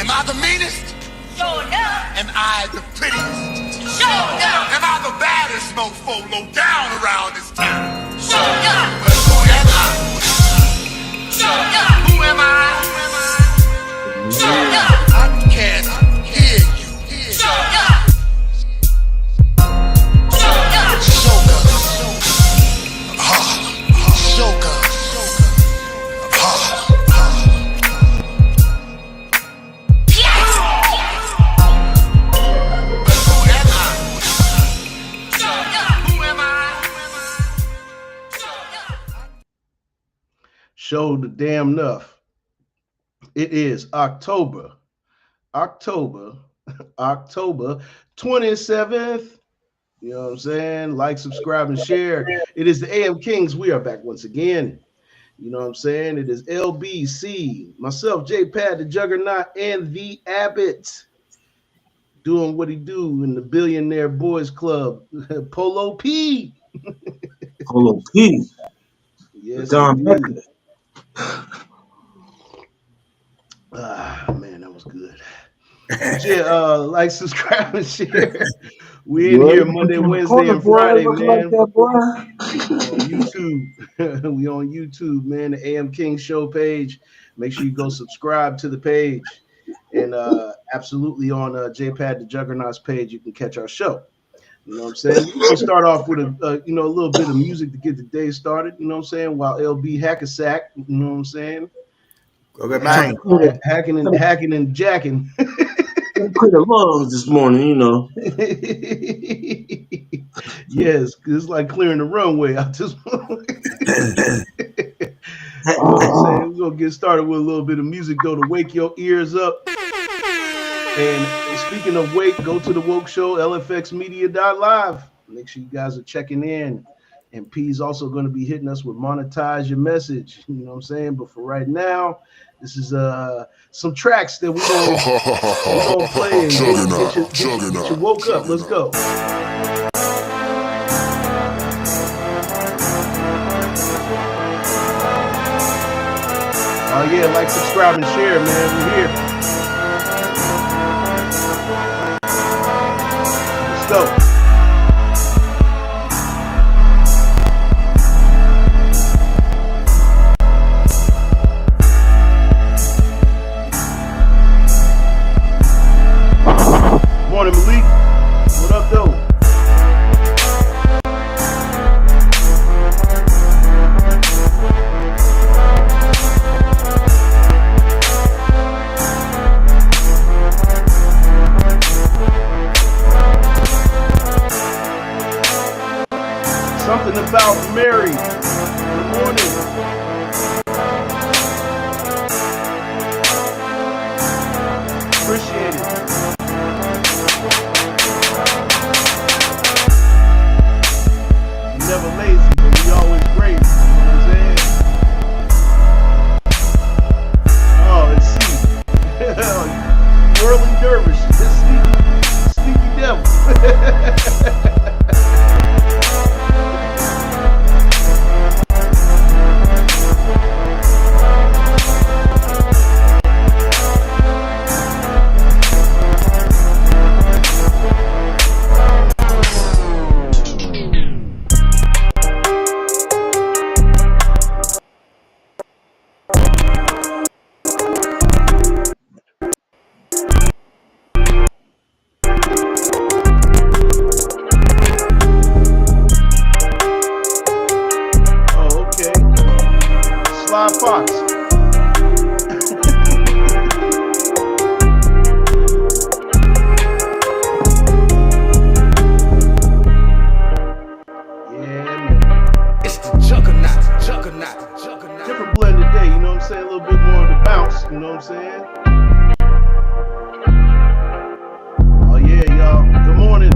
Am I the meanest? Sure enough. Am I the prettiest? Sure enough. Am I the baddest mofo low down around this town? Sure enough. But who am I? Sure enough. Who am I? Sure enough. I can't hear you. Sure enough. Sure enough. Sugar. Sugar. Showed the damn enough. It is October 27th. You know what I'm saying? Like, subscribe, and share. It is the AM Kings. We are back once again. You know what I'm saying? It is LBC, myself, J-Pad, the Juggernaut, and the Abbott doing what he do in the Billionaire Boys Club. Polo P. Polo P. Yes, Don indeed. Man, that was good. Yeah, like, subscribe, and share. We in here Monday, Wednesday, and Friday, man. Like that, on YouTube. We on YouTube, man. The AM King Show page. Make sure you go subscribe to the page. And absolutely on J-Pad the Juggernaut's page, you can catch our show. You know what I'm saying? We're gonna start off with a little bit of music to get the day started. You know what I'm saying? While LB hack a sack. You know what I'm saying? Go get mine. Hacking and jacking. Quit the lungs this morning, you know. Yes, it's like clearing the runway out this morning. We're gonna get started with a little bit of music though to wake your ears up. And speaking of wake, go to the Woke Show, lfxmedia.live. Make sure you guys are checking in. And P's also going to be hitting us with monetize your message. You know what I'm saying? But for right now, this is some tracks that we're gonna play and get you woke up. Let's go. Oh yeah, like, subscribe, and share, man. We're here. Let's go. Morning, Malik. What up, though? Something about Mary. Good morning. Appreciate it. Never lazy, but we always great. You know what I'm saying? Oh, let's see. Whirling dervish, this sneaky devil. Fox. It's the juggernaut. Different blend today, you know what I'm saying? A little bit more of the bounce, you know what I'm saying? Oh yeah, y'all. Good morning.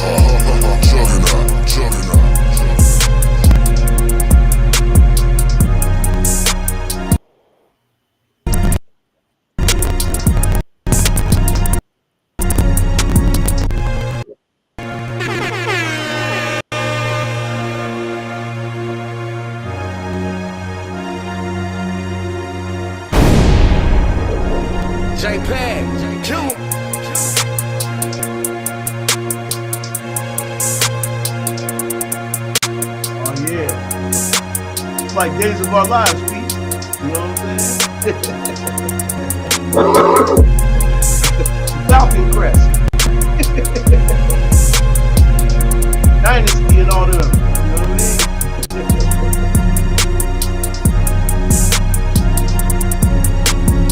Juggernaut, juggernaut. JPEG, kill him. Oh yeah. It's like Days of Our Lives, Pete. You know what I'm saying? Falcon Crest. Dynasty and all them. You know what I mean?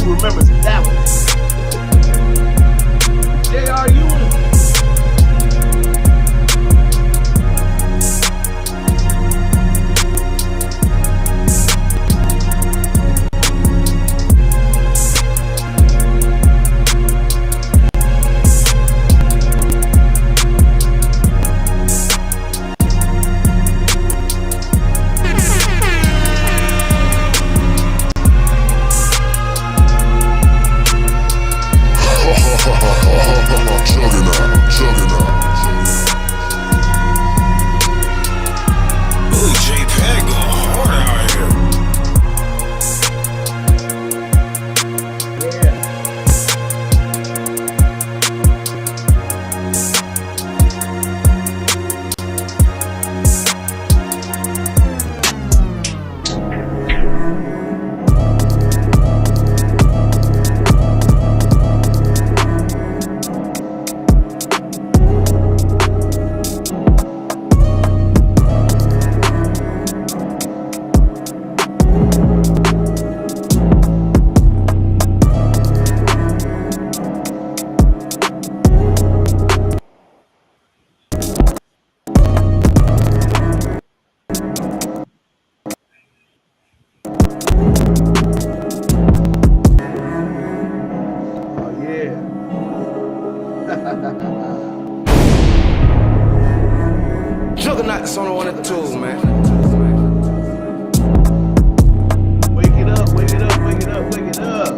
Who remembers that one? J.R. Ewing. Juggernaut, juggernaut. Ooh, JPEG going hard out here. Yeah. Oh yeah. Juggernaut's on the one and two, man. Wake it up, wake it up, wake it up, wake it up.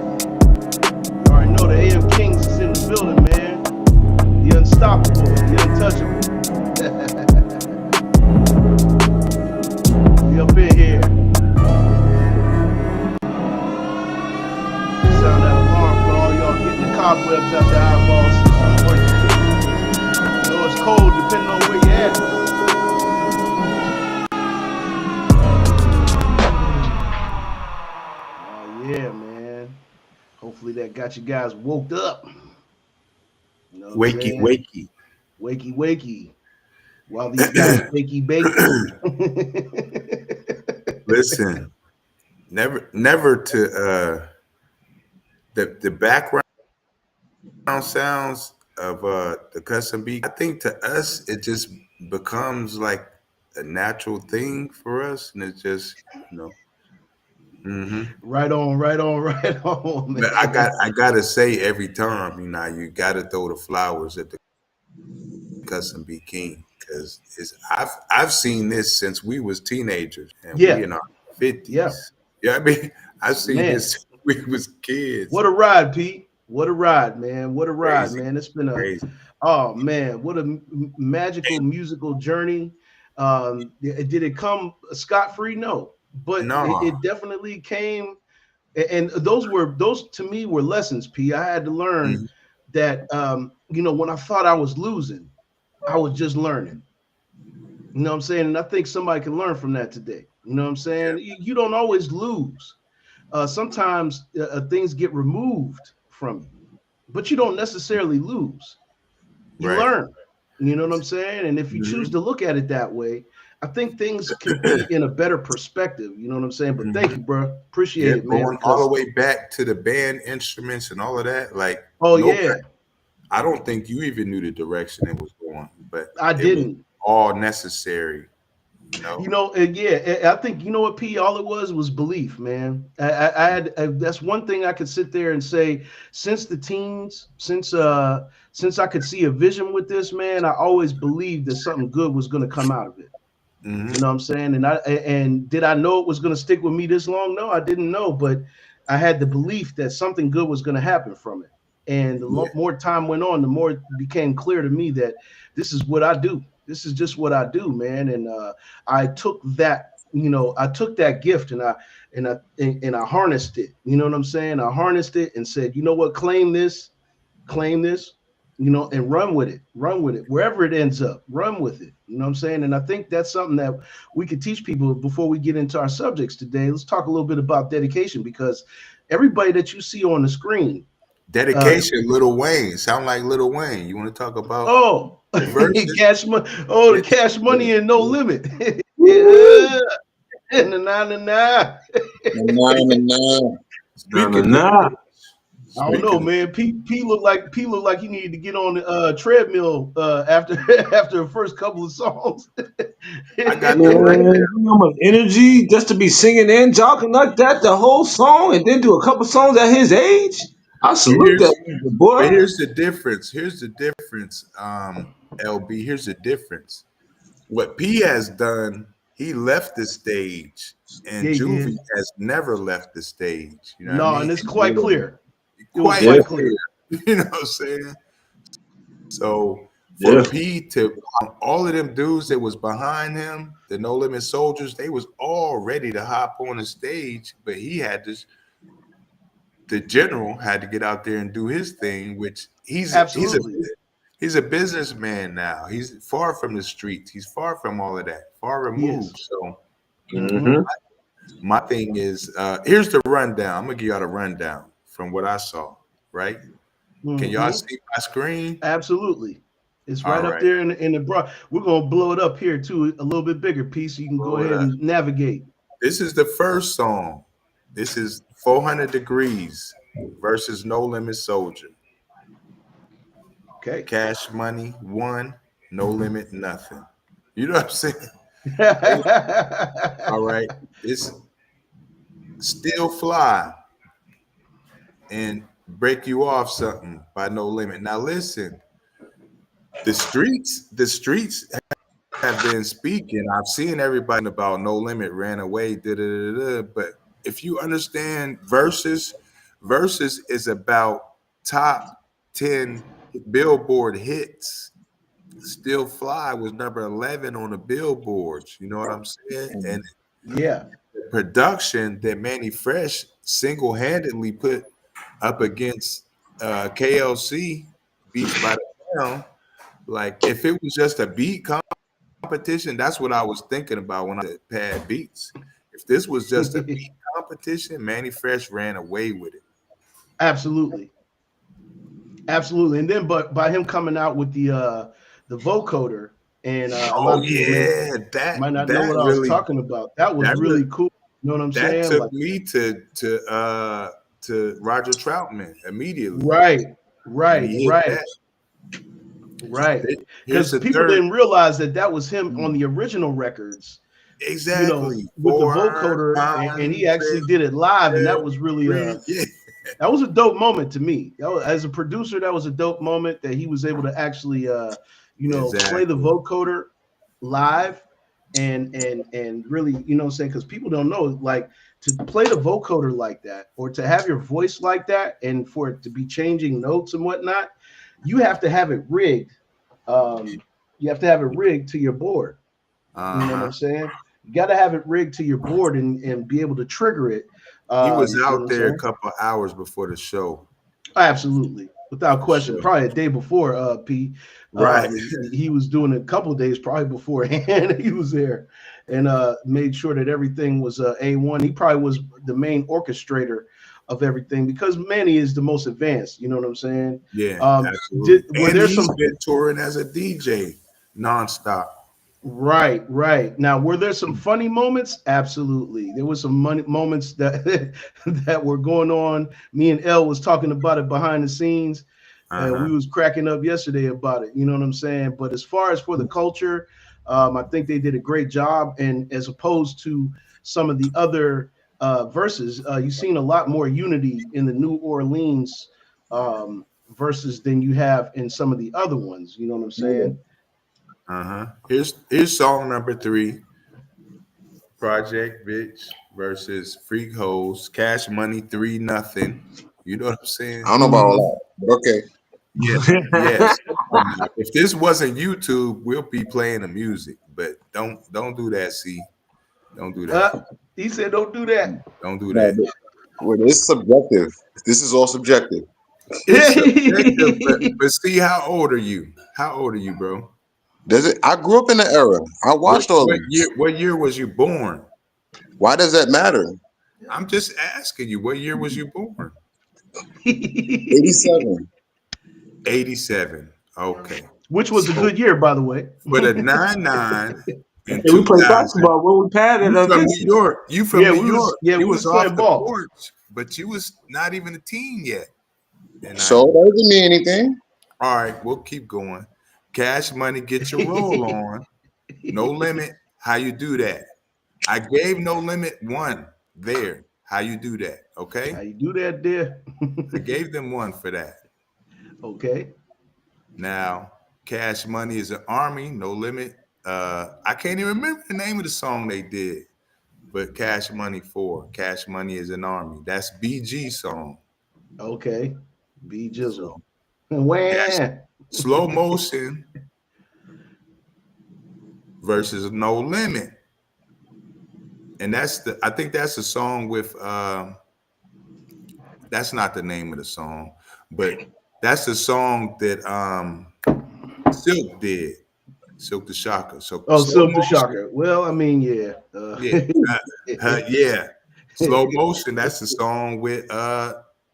You already know the AM Kings is in the building, man. The unstoppable, the untouchable. We up in here. Sound that alarm for all y'all getting the cobwebs out your eyeballs. You know it's cold depending on where you at. Oh yeah, man. Hopefully that got you guys woke up. You know what I'm Wakey, saying? wakey. Wakey, wakey. While these guys bakey, bakey. Listen, never to the background sounds of the custom beat. I think to us it just becomes like a natural thing for us, and it's just hmm Right on, right on, right on, But man. I gotta say every time, you gotta throw the flowers at the custom beat king because I've seen this since we was teenagers and we Yeah, in our yeah, 50s. Yeah, I mean, I've seen man. this since we was kids. What a ride, Pete. What a ride, man. What a ride, Crazy, man. It's been a, crazy. oh man, what a magical musical journey. Did it come scot free? No, but No. it definitely came. And those to me were lessons, P. I had to learn Mhm. that, when I thought I was losing, I was just learning. You know what I'm saying? And I think somebody can learn from that today. You know what I'm saying? You don't always lose. Sometimes things get removed from you, but you don't necessarily lose. You Right. learn. You know what I'm saying? And if you choose hmm to look at it that way, I think things can be in a better perspective. You know what I'm saying? But thank hmm you, bro. Appreciate Yeah, it, man. going all the Because way back to the band instruments and all of that. Like oh nobody, yeah, I don't think you even knew the direction it was going, but I it was didn't. all necessary You know, I think you know what, P. All it was belief, man. That's one thing I could sit there and say. Since the teens, since I could see a vision with this, man, I always believed that something good was going to come out of it. Hmm. You know what I'm saying? And did I know it was going to stick with me this long? No, I didn't know, but I had the belief that something good was going to happen from it. And the Yeah, more time went on, the more it became clear to me that this is what I do. This is just what I do, man. And I took that, I took that gift and I harnessed it. You know what I'm saying? I harnessed it and said, you know what, claim this, and run with it, wherever it ends up, run with it. You know what I'm saying? And I think that's something that we could teach people before we get into our subjects today. Let's talk a little bit about dedication because everybody that you see on the screen, uh, dedication. Little Wayne sound like Little Wayne. You want to talk about oh, the verses? cash money, oh, the Yeah, cash yeah, money and no yeah. limit. Woo! Yeah, nah. Na, na, Speaking of na. fish, I don't know, speaking of man. P looked like he needed to get on the treadmill after after the first couple of songs. I got the Man, rundown. you know how much energy just to be singing and talking like that the whole song and then do a couple songs at his age? I But salute here's that music, boy. but here's the difference. Here's the difference. LB. Here's the difference. What P has done, he left the stage, and Yeah, he Juvie did. has never left the stage. You know what I No, mean? and it's quite Yeah, clear. It was Quite quite different. clear. clear. You know what I'm saying? So for Different. P to all of them dudes that was behind him, the No Limit Soldiers, they was all ready to hop on the stage, but he had to. The general had to get out there and do his thing, which Absolutely. he's a businessman now. He's far from the streets. He's far from all of that. Far He is. removed. So Mm-hmm. Hmm. my thing is, here's the rundown. I'm gonna give y'all the rundown from what I saw. Right? Can y'all Mm-hmm. see my screen? Absolutely. It's All right up right. there in the broad. We're gonna blow it up here too, a little bit bigger piece, so you can go Blow it ahead up. and navigate. This is the first song. This is 400 Degrees versus No Limit Soldier. Okay. Cash Money one, No Limit nothing. You know what I'm saying? All right. It's Still Fly and Break You Off Something by No Limit. Now listen, the streets have been speaking. I've seen everybody about No Limit ran away, da da da da. But if you understand verses is about top 10 Billboard hits. Still Fly was number 11 on the billboards. You know what I'm saying? And Yeah. the production that Manny Fresh single-handedly put up against KLC Beats by the Pound, like if it was just a beat competition, that's what I was thinking about when I said Pad Beats. If this was just a beat competition, Manny Fresh ran away with it. Absolutely. Absolutely. And then but by him coming out with the vocoder, and a lot Oh of people yeah, might that not know that what I was really talking about. That was that really really cool. You know what I'm that saying? took Like, me to Roger Troutman immediately right, when right, he hit right. that. Right. Here's Because the people third. didn't realize that that was him on the original records, Exactly. with the 400 vocoder, and he actually pounds did it live, and that of was really green. Yeah, that was a dope moment to me. As a producer, that was a dope moment that he was able to actually play the exactly. vocoder live and really, what I'm saying, because people don't know, like, to play the vocoder like that or to have your voice like that and for it to be changing notes and whatnot, you have to have it rigged. You have to have it rigged to your board. You know what Uh-huh. I'm saying? You got to have it rigged to your board and be able to trigger it. He was You know what out I'm there a saying? couple of hours before the show, Absolutely, without for question. sure. Probably a day before, P. Right. He was doing it a couple of days probably beforehand. He was there and made sure that everything was A1. He probably was the main orchestrator of everything because Manny is the most advanced. You know what I'm saying? Yeah, absolutely. Were And there he's some been touring as a DJ nonstop. Right, right. Now, were there some funny moments? Absolutely. There was some money moments that that were going on. Me and Elle was talking about it behind the scenes, and we Uh-huh. was cracking up yesterday about it. You know what I'm saying? But as far as for the culture, I think they did a great job, and as opposed to some of the other verses, you've seen a lot more unity in the New Orleans verses than you have in some of the other ones. You know what I'm saying? Uh-huh. Here's song number 3. Project Bitch versus Freak Hoes. Cash Money 3-0. You know what I'm I saying? don't know about Hmm. all that, but okay. Yeah. Yes. Come on now. If this wasn't YouTube, we'll be playing the music. But don't do that, see. Don't do that. Uh, he said, "Don't do that." Don't do No, that. well, it's subjective. This is all subjective. It's subjective, but see, how old are you? How old are you, bro? Does it? I grew up in the era. I What watched all what year this. what year was you born? Why does that matter? I'm just asking you, what year was you born? 87. 87. Okay. Which was a So good year, by the way. for the 99 in Yeah, we played 2000, basketball when we padded you at from New Vincent. York. You from New York. You We was was off playing the ball. porch, but you was not even a teen yet in So 90. that doesn't mean anything. All right, we'll keep going. Cash Money, get your roll on. No limit. How you do that? I gave No Limit 1 there. How you do that? How Okay. you do that there? I gave them 1 for that. Okay. Now, Cash Money is an army, No Limit. I can't even remember the name of the song they did, but Cash Money 4. Cash Money is an army. That's BG song. Okay. B Jizzle. So Cash Wham. Slow Motion versus No Limit. And I think that's a song with that's not the name of the song, but that's the song that Silk did. Silk the Shocker. So Oh, Slow Silk the Motion. Shocker. Well, I mean, yeah. Yeah. Yeah. Slow Motion, that's the song with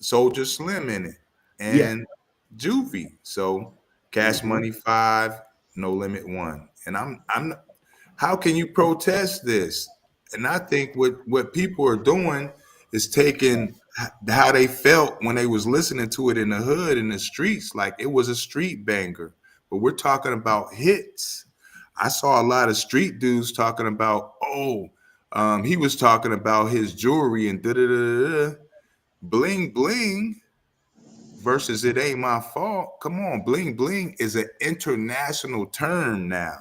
Soldier Slim in it Yeah. and Juvie. So Cash Hmm. Money 5, No Limit 1. And I'm how can you protest this? And I think what people are doing is taking how they felt when they was listening to it in the hood in the streets, like it was a street banger. But we're talking about hits. I saw a lot of street dudes talking about, he was talking about his jewelry and da da da da, bling bling versus it ain't my fault. Come on, bling bling is an international term now.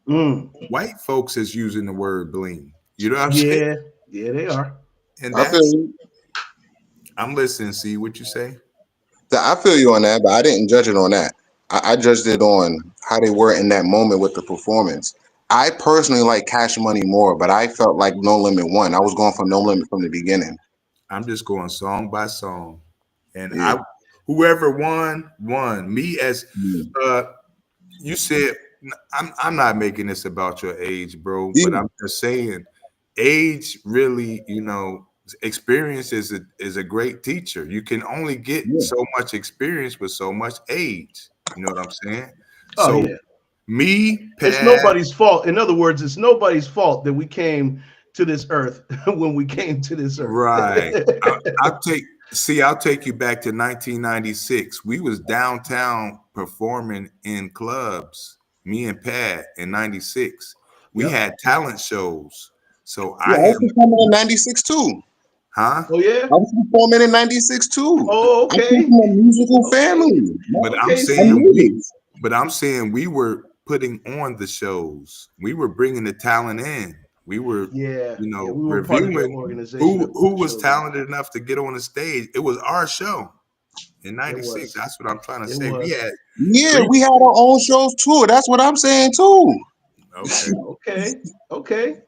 Mm. White folks is using the word bling. You know what I'm saying? Yeah. Yeah, they are. And I feel that's you. I'm listening. See what you say? I feel you on that, but I didn't judge it on that. I judged it on how they were in that moment with the performance. I personally like Cash Money more, but I felt like No Limit won. I was going for No Limit from the beginning. I'm just going song by song, and Yeah. whoever won. Me as Mm. uh, you said, I'm not making this about your age, bro, but Yeah. I'm just saying, age really, experience is a great teacher. You can only get Yeah. so much experience with so much age. You know what I'm saying? Oh, So yeah. me, It's Pat, nobody's fault. In other words, it's nobody's fault that we came to this earth when we came to this earth. right? I'll take you back to 1996. We was downtown performing in clubs. Me and Pat in '96. We Yep. had talent shows. So Yeah, I I was am, performing in 96 too. huh? Oh, yeah. I was performing in 96 too. Oh, I come okay. from a musical Okay. family. But I'm Okay, I saying see. knew we, this. but I'm saying we were putting on the shows. We were bringing the talent in. We were, Yeah. Yeah. We were part of the reviewing organization who that put who the was shows on. talented enough to get on the stage. It was our show in It '96. was. That's what I'm trying to It say. We was. had Yeah, three. we had our own shows too. That's what I'm saying too. Okay. Okay. Okay.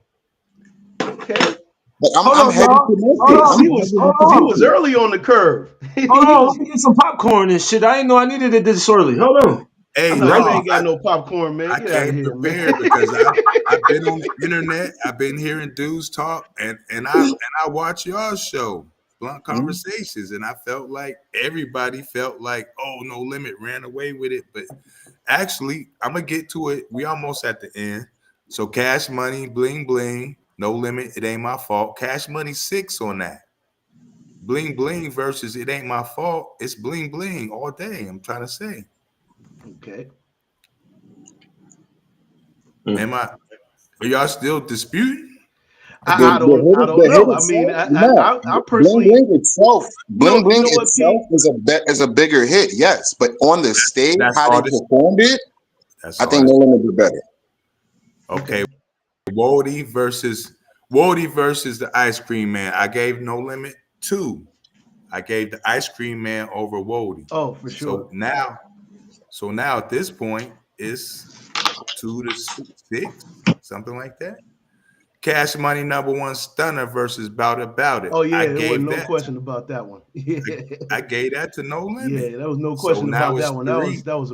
Okay. But Hold I'm on, heavy y'all. Hold connected. See, I'm on. see was heavily Hold see on. was connected. early on the curve. Hold He on. was. Let me get some popcorn and shit. I didn't know I needed it this early. Hold on. I Hey, know you no, ain't got no popcorn, man. I Get out of came here, man. prepared because I've been on the internet. I've been hearing dudes talk, and I watch y'all show Blunt Mhm. Conversations, and I felt like everybody felt like, oh, No Limit ran away with it, but actually, I'm gonna get to it. We almost at the end. So Cash Money, Bling Bling, No Limit, It Ain't My Fault. Cash Money 6 on that. Bling Bling versus It Ain't My Fault. It's Bling Bling all day. I'm trying to say. Okay. Am I? Are y'all still disputing? I don't The hit know. I mean, itself, no. I Bling personally, Bling itself, Bling you Bling know what, itself P? is a bigger hit, yes. But on the stage, That's how they hardest. performed it, That's I think No hardest. Limit did better. Okay, Okay. Wody versus the Ice Cream Man. I gave No Limit 2. I gave the Ice Cream Man over Wody. Oh, for So sure. now, so now at this point, it's 2-6, something like that. Cash Money number one stunner versus Bout It. Oh I yeah, there was gave no that. question about that one. Yeah, I gave that to No Limit. yeah, there was no So question now about it's that one. three. That was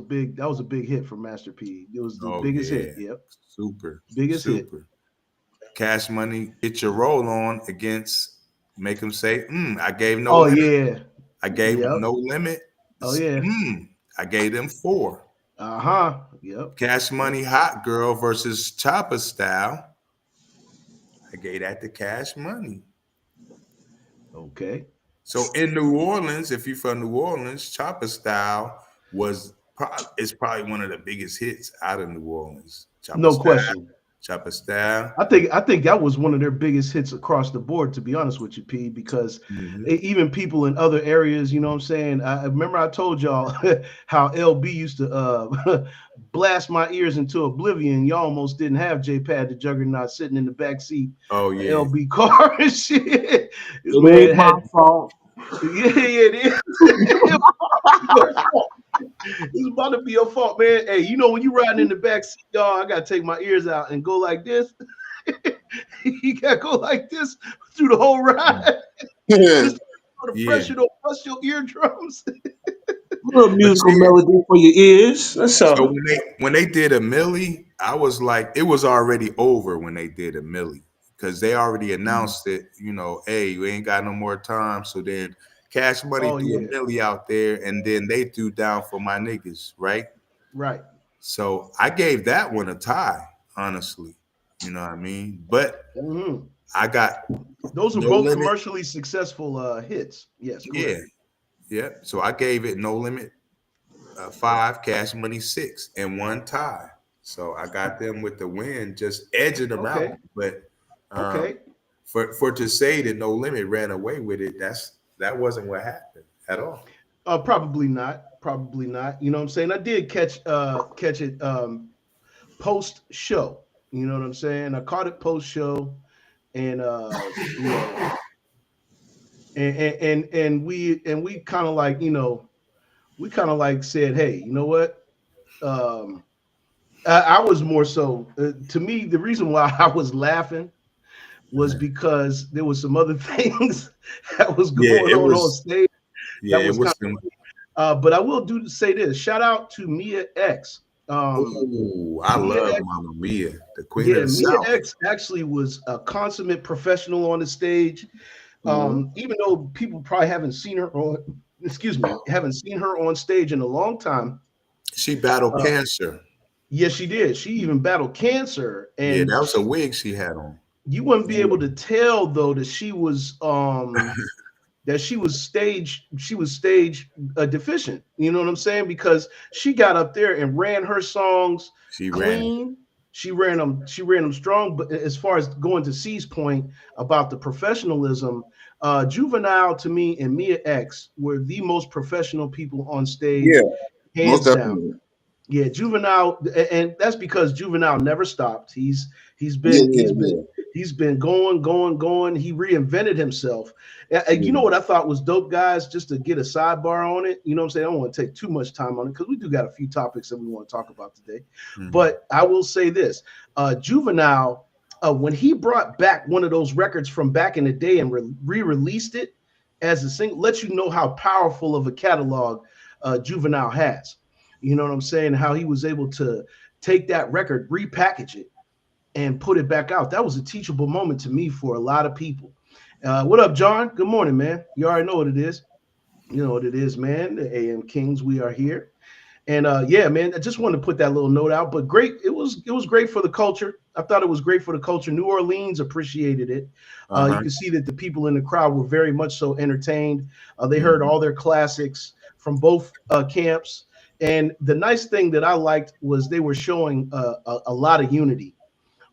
a big hit for Master P. It was the Oh biggest hit. yeah, Yep, super, biggest hit. super. Cash Money, get your roll on against. Make them say, I gave No Oh Limit. yeah, I gave yep. No Limit. Oh yeah. I gave them 4. Uh-huh. Yep. Cash Yep. Money Hot Girl versus Chopper Style. I gave that to Cash Money. Okay. So in New Orleans, if you're from New Orleans, Chopper Style is probably one of the biggest hits out of New Orleans. No question. Chopper Style. I think that was one of their biggest hits across the board, to be honest with you, P, because hmm even people in other areas, you know what I'm saying? I remember I told y'all how LB used to blast my ears into oblivion. Y'all almost didn't have J-Pad the Juggernaut sitting in the back seat Oh of yeah, LB car and shit. This It ain't man my had, fault. yeah, it is. Your fault. It's about to be your fault, man. Hey, you know when you riding in the back seat, y'all, I gotta take my ears out and go like this. You gotta go like this through the whole ride. Yeah. Just for the yeah. pressure don't bust your eardrums. A little But musical see, melody for your ears. That's so all. when they did a Millie, I was like, it was already over when they did a Millie because they already announced it. Hey, we ain't got no more time. So then Cash Money Oh threw a yeah, Millie out there, and then they threw down for my niggas, right? right. So I gave that one a tie, honestly. You know what I mean? But Mhm. I got Those were No both Limit. commercially successful hits. Yes, Yeah, correct. yeah. So I gave it No Limit 5, Cash Money 6, and one tie. So I got them with the win, just edging them out. Okay, But um, okay. for to say that No Limit ran away with it, that wasn't what happened at all. Probably not. Probably not. You know what I'm saying? I did catch it post show. You know what I'm saying? I caught it post show, and you know, and we kind of like, we kind of like said, hey, you know what? Um, I was more so to me, the reason why I was laughing was because there was some other things that was Yeah, going it on was. stage Yeah, that it was kind was some. of, but I will do say this. Shout out to Mia X. Oh, I Mia love X, Mama Mia, the Queen of yeah, the Mia South. X actually was a consummate professional on the stage. Mhm. Even though people probably haven't seen her on, excuse me, haven't seen her on stage in a long time. She battled Uh, cancer. yes, she did. She even battled cancer, Yeah, and that was a wig she had on. you wouldn't be able to tell though that she was stage deficient. You know what I'm saying? Because she got up there and ran her songs She ran it. clean. She ran them strong. But as far as going to C's point about the professionalism, Juvenile to me and Mia X were the most professional people on Yeah, stage, most hands down. definitely. Yeah, Juvenile, and that's because Juvenile never stopped. He's Yeah, been yeah, yeah. he's been going. He reinvented himself. You know Yeah. what I thought was dope, guys? Just to get a sidebar on it. You know what I'm saying? I don't want to take too much time on it because we do got a few topics that we want to talk about today. Mhm. But I will say this: Juvenile, when he brought back one of those records from back in the day and re-released it as a single, lets you know how powerful of a catalog Juvenile has. You know what I'm saying? How he was able to take that record, repackage it, and put it back out. That was a teachable moment to me for a lot of people. What up, John? Good morning, man. You already know what it is. You know what it is, man. The AM Kings, we are here. And yeah, man, I just wanted to put that little note out. But great, it was great for the culture. I thought it was great for the culture. New Orleans appreciated it. You Uh-huh. can see that the people in the crowd were very much so entertained. They heard Mhm. all their classics from both camps. And the nice thing that I liked was they were showing a lot of unity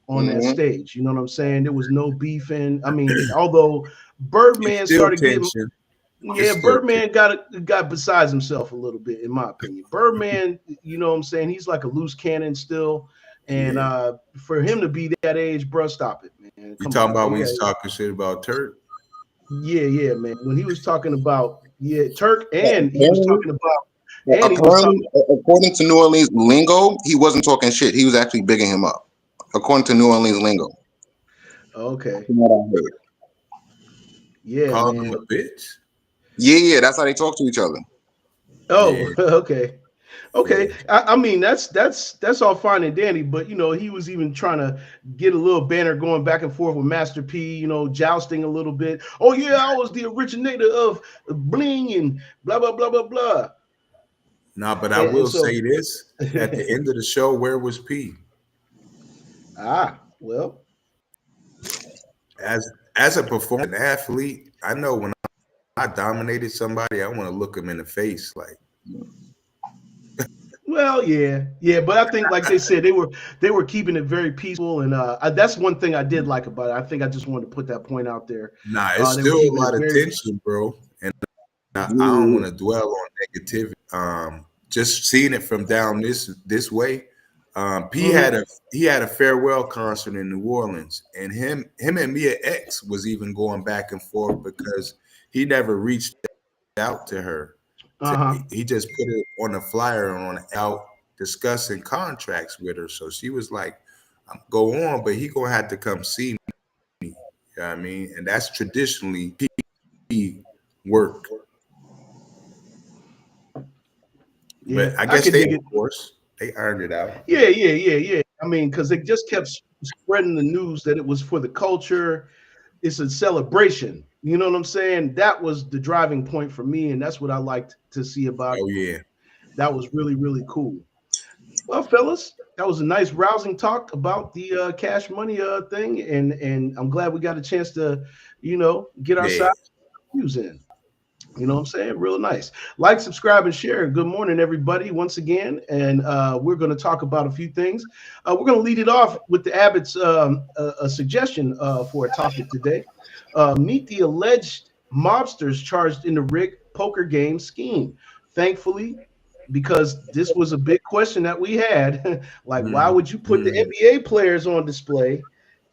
on that Hmm. stage. You know what I'm saying? There was no beefing. I mean, although It's Birdman still started getting, tension. It's yeah, still Birdman got besides himself a little bit, in my opinion. Birdman, you know what I'm saying? He's like a loose cannon still. And yeah. for him to be that age, bro, stop it, man. You Come talking on, man. about You when got he's talking shit about Turk? yeah, yeah, man. When he was talking about Turk, and he was Apparently, talking about, and he was talking. according to New Orleans lingo, he wasn't talking shit. He was actually bigging him up. According to New Orleans lingo, Okay, from what I heard. yeah, Calling him man. a bitch? Yeah, yeah, that's how they talk to each other. Oh, Yeah, okay. yeah. Okay, I mean that's all fine and dandy, but you know he was even trying to get a little banner going back and forth with Master P, you know, jousting a little bit. Oh yeah, I was the originator of bling and blah blah blah blah blah. Nah, but I And will so say this: at the end of the show, where was P? well, As a performer, an athlete, I know when I dominated somebody, I want to look them in the face. Like, yeah, but I think like they said they were keeping it very peaceful, and that's one thing I did like about it. I think I just wanted to put that point out there. nah, it's They were still a keeping it lot of very. tension, bro. And I don't Yeah, want to dwell on negativity. Just seeing it from down this way. P Mhm. had a farewell concert in New Orleans, and him and Mia X was even going back and forth because he never reached out to her. Uh-huh. He just put it on a flyer on out discussing contracts with her. So she was like, "Go on, but he gonna have to come see me." You know what I mean? And that's traditionally P work. Yeah, But I I guess could they, dig of it. course, they earned it out. Yeah. I mean, because they just kept spreading the news that it was for the culture. It's a celebration. You know what I'm saying? That was the driving point for me, and that's what I liked to see about it. Oh yeah, That was really, really cool. Well, fellas, that was a nice, rousing talk about the cash money thing, and I'm glad we got a chance to, get our yeah. side views in. You know what I'm saying? Real nice. Like, subscribe, and share. Good morning, everybody, once again. And we're going to talk about a few things. We're going to lead it off with the Abbott's a suggestion for a topic today. Meet the alleged mobsters charged in the rigged poker game scheme. Thankfully, because this was a big question that we had, like, why Mhm, would you put the mhm. NBA players on display?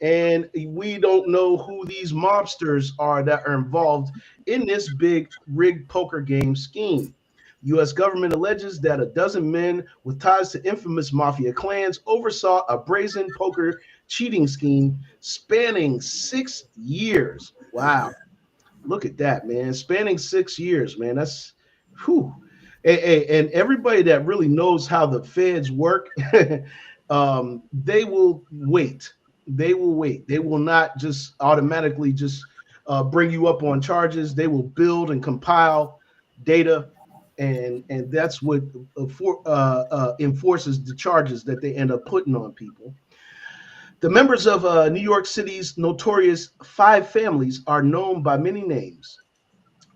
And we don't know who these mobsters are that are involved in this big rigged poker game scheme. U.S. government alleges that a dozen men with ties to infamous mafia clans oversaw a brazen poker cheating scheme spanning 6 years. Wow. Look at that, man. Spanning 6 years, man. That's whew. And everybody that really knows how the feds work, they will wait. They will wait. They will not just automatically just bring you up on charges. They will build and compile data, and that's what enforces the charges that they end up putting on people. The members of New York City's notorious five families are known by many names: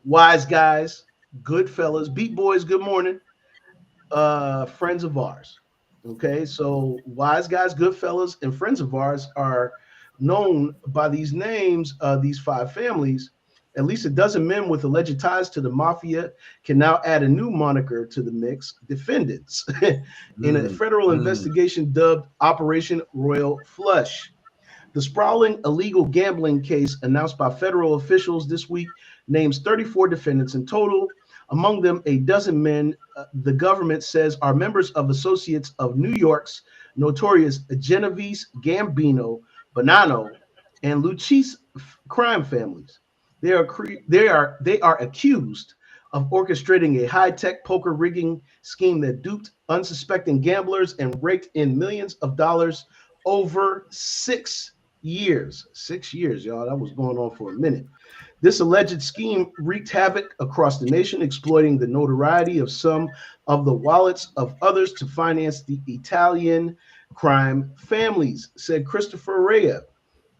wise guys, good fellas, beat boys, good morning, friends of ours. Okay, so wise guys, good fellas, and friends of ours are known by these names, these five families. At least a dozen men with alleged ties to the mafia can now add a new moniker to the mix: defendants, in a Mm, federal mm. investigation dubbed Operation Royal Flush. The sprawling illegal gambling case announced by federal officials this week names 34 defendants in total, among them a dozen men the government says are members of associates of New York's notorious Genovese, Gambino, Bonanno, and Luchese crime families. They are accused of orchestrating a high-tech poker rigging scheme that duped unsuspecting gamblers and raked in millions of dollars over 6 years. 6 years, y'all. That was going on for a minute. This alleged scheme wreaked havoc across the nation, exploiting the notoriety of some of the wallets of others to finance the Italian crime families, said Christopher Rea,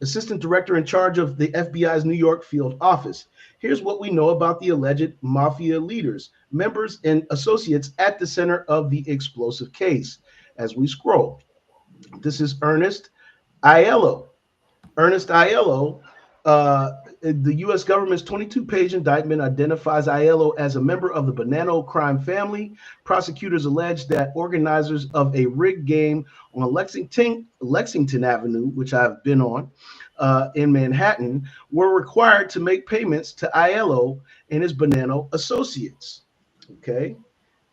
assistant director in charge of the FBI's New York field office. Here's what we know about the alleged mafia leaders, members, and associates at the center of the explosive case. As we scroll, this is Aiello. Ernest Aiello, the U.S. government's 22-page indictment identifies Aiello as a member of the Bonanno crime family. Prosecutors allege that organizers of a rigged game on Lexington Avenue, which I've been on in Manhattan, were required to make payments to Aiello and his Bonanno associates. Okay.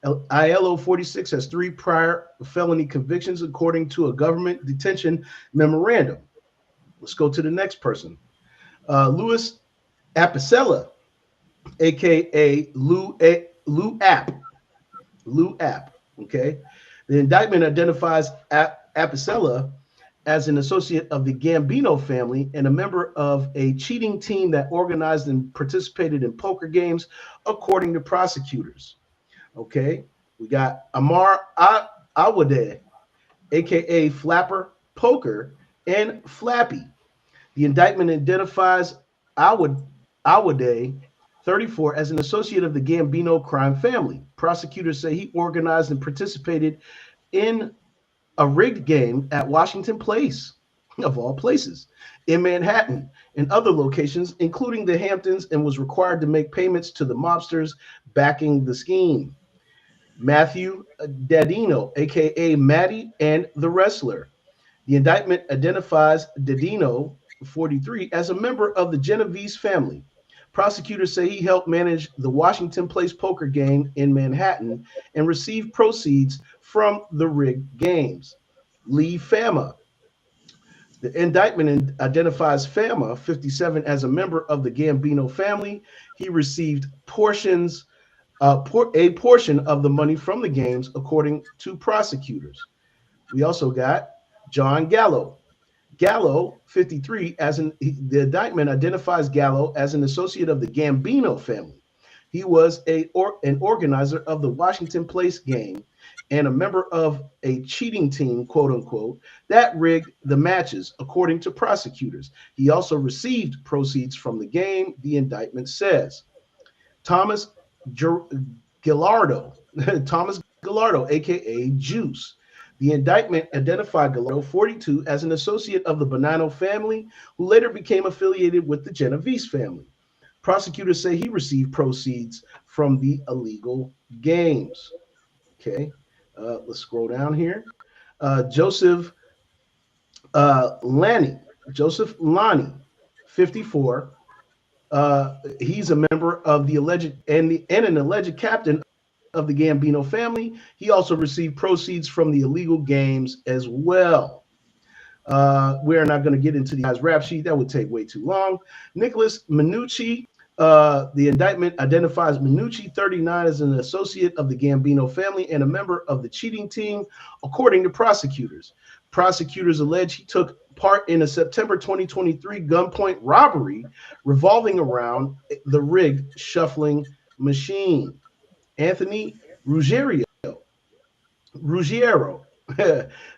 Aiello 46 has 3 prior felony convictions, according to a government detention memorandum. Let's go to the next person. Louis Apicella, aka Lou App. Lou App. Okay. The indictment identifies Apicella as an associate of the Gambino family and a member of a cheating team that organized and participated in poker games, according to prosecutors. Okay. We got Amar Awade, aka Flapper Poker, and Flappy. The indictment identifies Awade, 34, as an associate of the Gambino crime family. Prosecutors say he organized and participated in a rigged game at Washington Place, of all places, in Manhattan and other locations, including the Hamptons, and was required to make payments to the mobsters backing the scheme. Matthew Dadino, aka Matty and the Wrestler. The indictment identifies Dedino, 43, as a member of the Genovese family. Prosecutors say he helped manage the Washington Place poker game in Manhattan and received proceeds from the rigged games. Lee Fama. The indictment identifies Fama, 57, as a member of the Gambino family. He received a portion of the money from the games, according to prosecutors. We also got John Gallo. Gallo, 53, the indictment identifies Gallo as an associate of the Gambino family. He was an organizer of the Washington Place game and a member of a cheating team, quote unquote, that rigged the matches, according to prosecutors. He also received proceeds from the game, the indictment says. Thomas Gallardo, Thomas Gallardo, aka Juice. The indictment identified Gallardo, 42, as an associate of the Bonanno family, who later became affiliated with the Genovese family. Prosecutors say he received proceeds from the illegal games. Okay, let's scroll down here. Joseph Lanny, Joseph Lani, 54. He's a member of the alleged and an alleged captain of the Gambino family. He also received proceeds from the illegal games as well. We're not going to get into the guy's rap sheet. That would take way too long. Nicholas Minucci, the indictment identifies Minucci, 39, as an associate of the Gambino family and a member of the cheating team, according to prosecutors. Prosecutors allege he took part in a September 2023 gunpoint robbery revolving around the rigged shuffling machine. Anthony Ruggiero.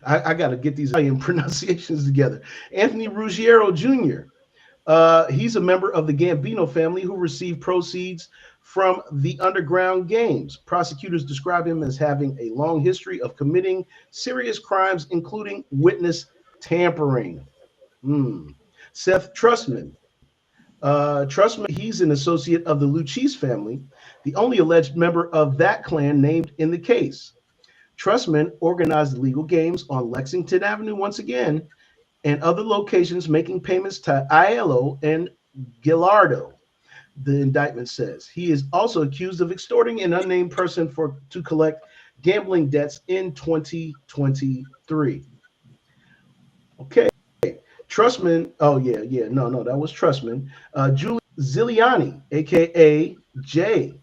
I got to get these Italian pronunciations together. Anthony Ruggiero Jr. He's a member of the Gambino family who received proceeds from the underground games. Prosecutors describe him as having a long history of committing serious crimes, including witness tampering. Seth Trussman. Trussman, he's an associate of the Lucchese family, the only alleged member of that clan named in the case. Trussman organized illegal games on Lexington Avenue once again and other locations, making payments to Aiello and Gallardo, the indictment says. He is also accused of extorting an unnamed person to collect gambling debts in 2023. Okay. Trussman, oh yeah, no, that was Trussman. Julie Ziliani, aka Jay.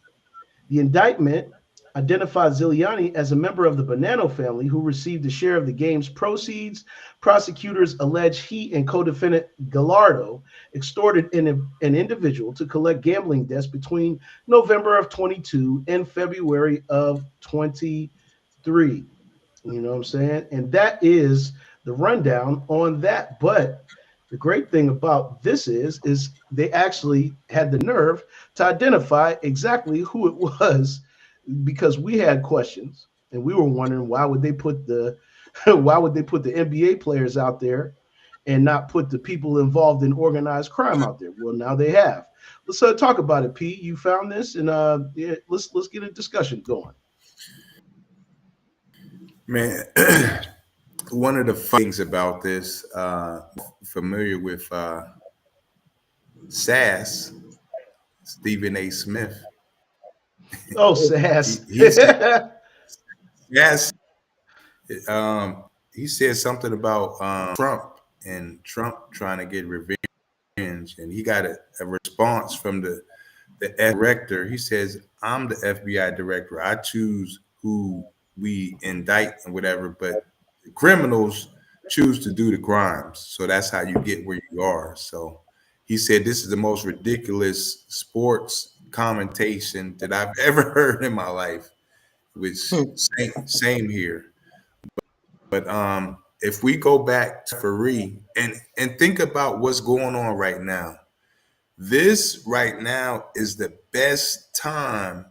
The indictment identified Ziliani as a member of the Bonanno family who received a share of the game's proceeds. Prosecutors allege he and co-defendant Gallardo extorted an individual to collect gambling debts between November of 22 and February of 23. You know what I'm saying? And that is the rundown on that. But The great thing about this is they actually had the nerve to identify exactly who it was because we had questions and we were wondering why would they put the why would they put the NBA players out there and not put the people involved in organized crime out there? Well, now they have. Let's talk about it, Pete. You found this, and yeah, let's get a discussion going. Man, one of the things about this, familiar with SAS, Stephen A. Smith. Oh, He, Sass. he said, yes, um, he said something about Trump and Trump trying to get revenge, and he got a response from the director. He says, "I'm the FBI director. I choose who we indict and whatever, but the criminals choose to do the crimes. So that's how you get where you are." So he said, "This is the most ridiculous sports commentation that I've ever heard in my life." Which same here. But if we go back to Fareed and think about what's going on right now, this right now is the best time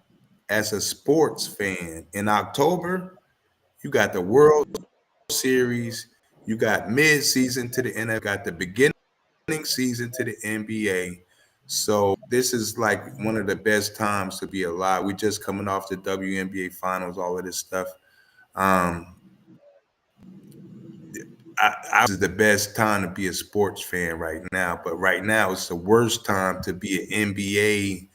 as a sports fan. In October, you got the World Series, you got mid-season to the NFL, got the beginning season to the NBA. So this is like one of the best times to be alive. We just coming off the WNBA finals, all of this stuff. Um, this is the best time to be a sports fan right now, but right now it's the worst time to be an NBA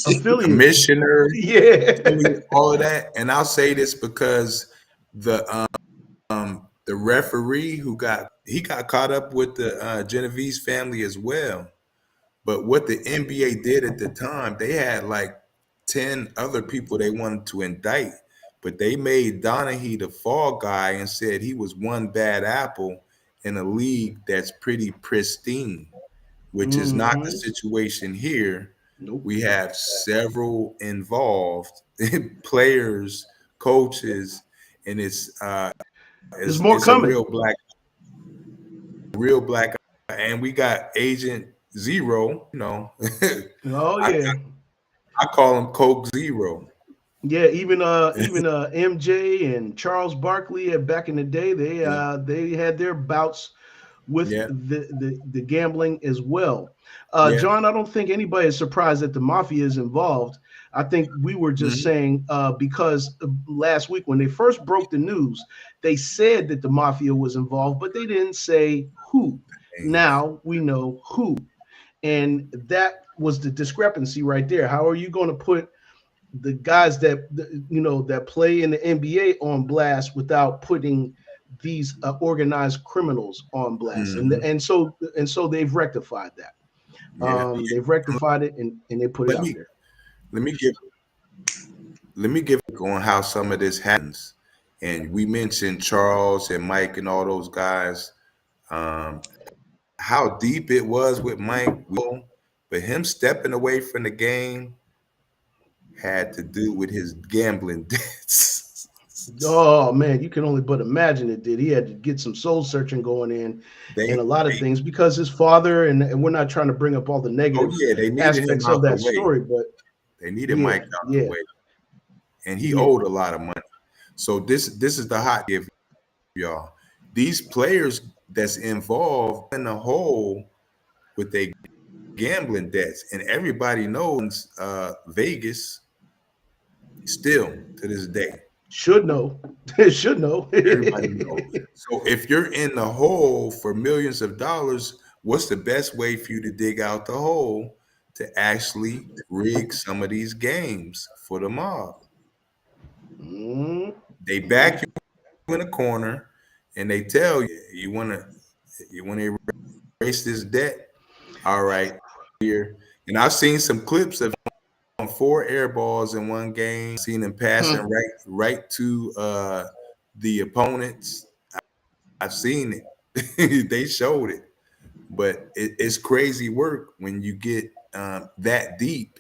Affiliate. commissioner, Yeah. all of that. And I'll say this because the referee he got caught up with the Genovese family as well. But what the NBA did at the time, they had like 10 other people they wanted to indict, but they made Donahue the fall guy and said he was one bad apple in a league that's pretty pristine, which is not the Hmm. situation here. Nope. We have several involved players, coaches, and There's more it's a coming. real black, and we got Agent Zero. Oh I, yeah. I call him Coke Zero. Yeah, even MJ and Charles Barkley back in the day, Yeah, they had their bouts with yeah, the gambling as well. yeah. John, I don't think anybody is surprised that the mafia is involved. I think we were just Mhm. saying because last week when they first broke the news, they said that the mafia was involved, but they didn't say who. Now we know who, and that was the discrepancy right there. How are you going to put the guys that that play in the NBA on blast without putting these organized criminals on blast, Mhm. and so they've rectified that. Yeah. They've rectified it and they put it Let out me there. let me give on how some of this happens. And we mentioned Charles and Mike and all those guys. Um, how deep it was with Mike, but him stepping away from the game had to do with his gambling debts. Oh man, you can only but imagine it did. He had to get some soul searching going in, they, and a lot of they, things because his father and we're not trying to bring up all the oh negative yeah, they needed him aspects of out the that way. story, but They needed Mike yeah, out the yeah, way, and he yeah. owed a lot of money. So this is the hot give, y'all. These players that's involved in the hole with their gambling debts, and everybody knows Vegas still to this day. Should know, should know. Everybody knows. So if you're in the hole for millions of dollars, what's the best way for you to dig out the hole to actually rig some of these games for the mob? Mm, They mm. back you in a corner and they tell you you want to erase this debt. All right, here. And I've seen some clips of on 4 air balls in one game. Seen him passing right to the opponents. I've seen it. They showed it, but it's crazy work when you get that deep,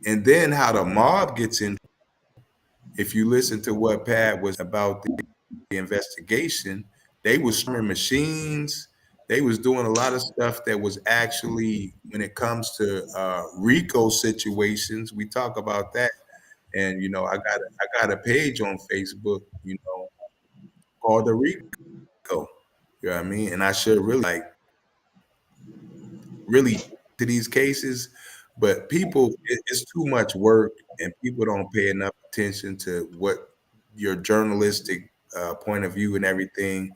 and then how the mob gets in. If you listen to what Pat was about the investigation, they were streaming machines. they was doing a lot of stuff that was actually, when it comes to RICO situations, we talk about that. And I got a page on Facebook, called the RICO. You know what I mean? And I should really to these cases, but it's too much work, and people don't pay enough attention to what your journalistic point of view and everything.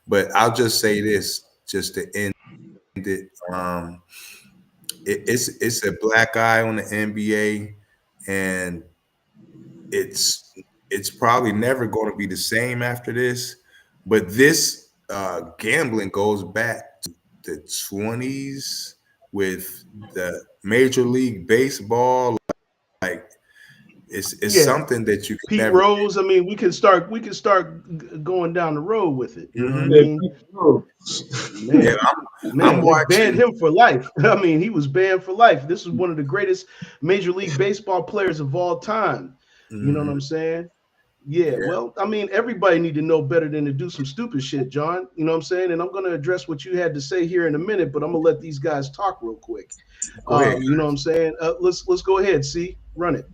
But I'll just say this, just to end it. It's a black eye on the NBA, and it's it's probably never going to be the same after this. But this gambling goes back to the 20s with the Major League Baseball. Like it's Yeah, something that you can Pete never. Rose. I mean, we can start going down the road with it. You know what I Mhm. Yeah, mean? bro. Yeah, Man, I'm man, they banned watching. him for life. I mean, he was banned for life. This is one of the greatest Major League Baseball players of all time. You know what I'm Mhm. saying? Yeah, Yeah, well, I mean, everybody need to know better than to do some stupid shit, John. You know what I'm saying? And I'm going to address what you had to say here in a minute, but I'm going to let these guys talk real quick. go ahead. You know what I'm saying? Let's go ahead. See, run it.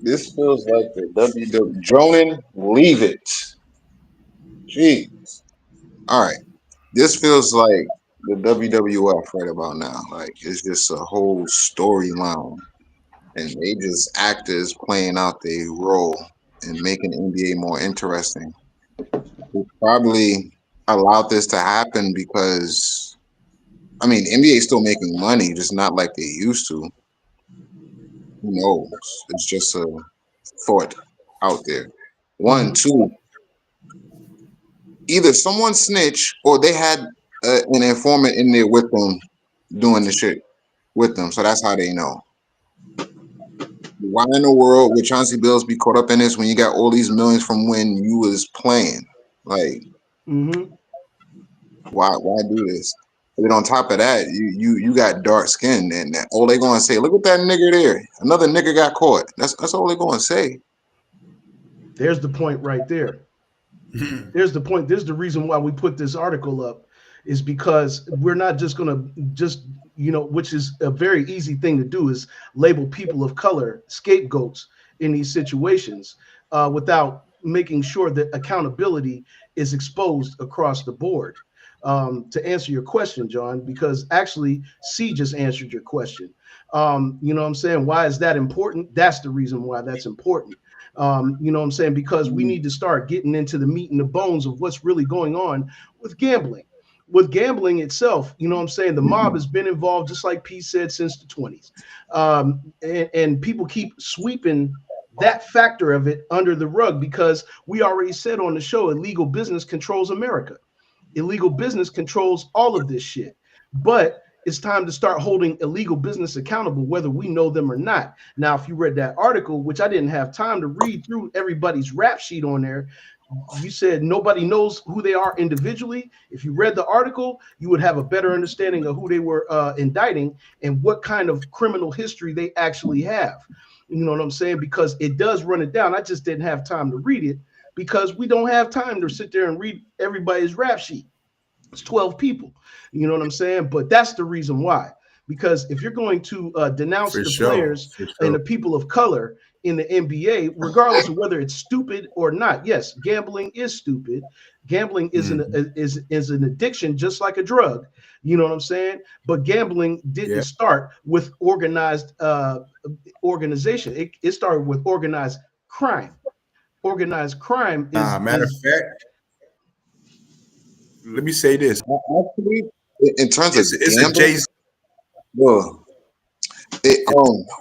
This feels like the WWE. Dronin, leave it. Gee. All right. This feels like the WWF right about now. Like it's just a whole storyline, and they just actors playing out their role and making the NBA more interesting. They probably allowed this to happen because I mean NBA is still making money, just not like they used to. Who knows? It's just a thought out there. One, Hmm. two. Either someone snitched or they had an informant in there with them doing the shit with them. So that's how they know. Why in the world would Chauncey Bills be caught up in this when you got all these millions from when you was playing? Like, Hmm. why do this? But on top of that, you got dark skin, and all they gonna say, look at that nigger there. Another nigger got caught. That's all they gonna say. There's the point right there. There's the point. There's the reason why we put this article up is because we're not just going to just, which is a very easy thing to do, is label people of color scapegoats in these situations without making sure that accountability is exposed across the board. To answer your question, John, because actually C just answered your question. You know what I'm saying? Why is that important? That's the reason why that's important. You know what I'm saying? Because we need to start getting into the meat and the bones of what's really going on with gambling. With gambling itself, you know what I'm saying? The mob has been involved, just like Pete said, since the 20s. And people keep sweeping that factor of it under the rug because we already said on the show illegal business controls America. Illegal business controls all of this shit. But it's time to start holding illegal business accountable, whether we know them or not. Now, if you read that article, which I didn't have time to read through everybody's rap sheet on there, you said nobody knows who they are individually. If you read the article, you would have a better understanding of who they were indicting and what kind of criminal history they actually have. You know what I'm saying? Because it does run it down. I just didn't have time to read it because we don't have time to sit there and read everybody's rap sheet. It's 12 people. You know what I'm saying? But that's the reason why. Because if you're going to denounce For the sure, players for and sure. the people of color in the NBA, regardless of whether it's stupid or not, yes, gambling is stupid. Gambling is an Mhm. is an addiction, just like a drug. You know what I'm saying? But gambling didn't Yeah. start with organized organization. It started with organized crime. Organized crime Matter of is fact, let me say this: Actually, in terms of it's a gambling, Jay well,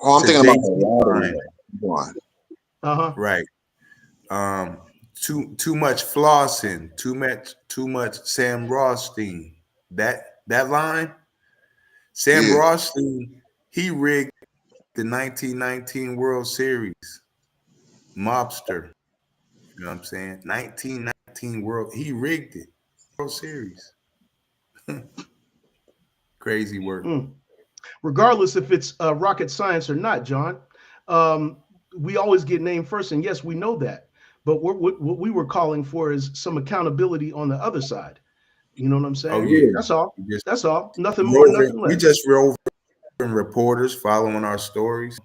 I'm it's a thinking Jay about the Z lottery. line, Go on. uh-huh. right? Um, too much flossing, too much Sam Rothstein. That line, Sam Yeah. Rothstein, he rigged the 1919 World Series. Mobster, you know what I'm saying? 1919 World, he rigged it. World Series, crazy work. Mm. Regardless if it's rocket science or not, John. Um, we always get named first, and yes, we know that. But what we were calling for is some accountability on the other side. You know what I'm Oh saying? yeah. That's all. We just That's all. Nothing more, roving. nothing We less. just roving reporters following our stories.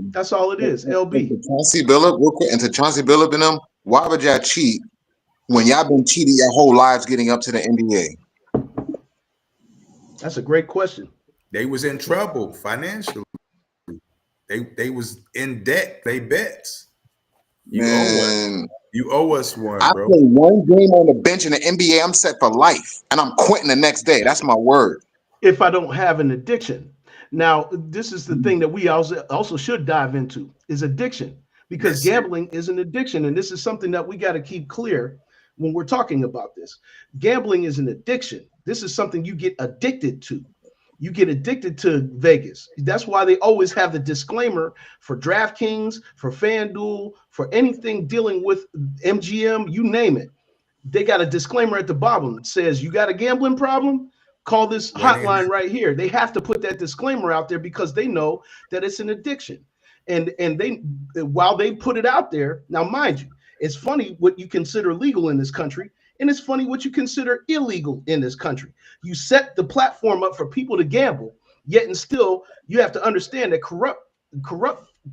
That's all it is. And LB. to Chauncey Billup, real quick, and to Chauncey Billup and them, why would y'all cheat when y'all been cheating your whole lives getting up to the NBA? That's a great question. They was in trouble financially. They was in debt. They bets. You owe us. Man, You owe us one, I bro. play one game on the bench in the NBA, I'm set for life, and I'm quitting the next day. That's my word. If I don't have an addiction. Now, this is the thing that we also should dive into is addiction because That's it. gambling is an addiction. And this is something that we got to keep clear when we're talking about this. Gambling is an addiction. This is something you get addicted to. You get addicted to Vegas. That's why they always have the disclaimer for DraftKings, for FanDuel, for anything dealing with MGM, you name it. They got a disclaimer at the bottom that says, you got a gambling problem? Call this One in. hotline right here. They have to put that disclaimer out there because they know that it's an addiction. And they while they put it out there, now mind you, it's funny what you consider legal in this country, and it's funny what you consider illegal in this country. You set the platform up for people to gamble, yet and still you have to understand that corrupt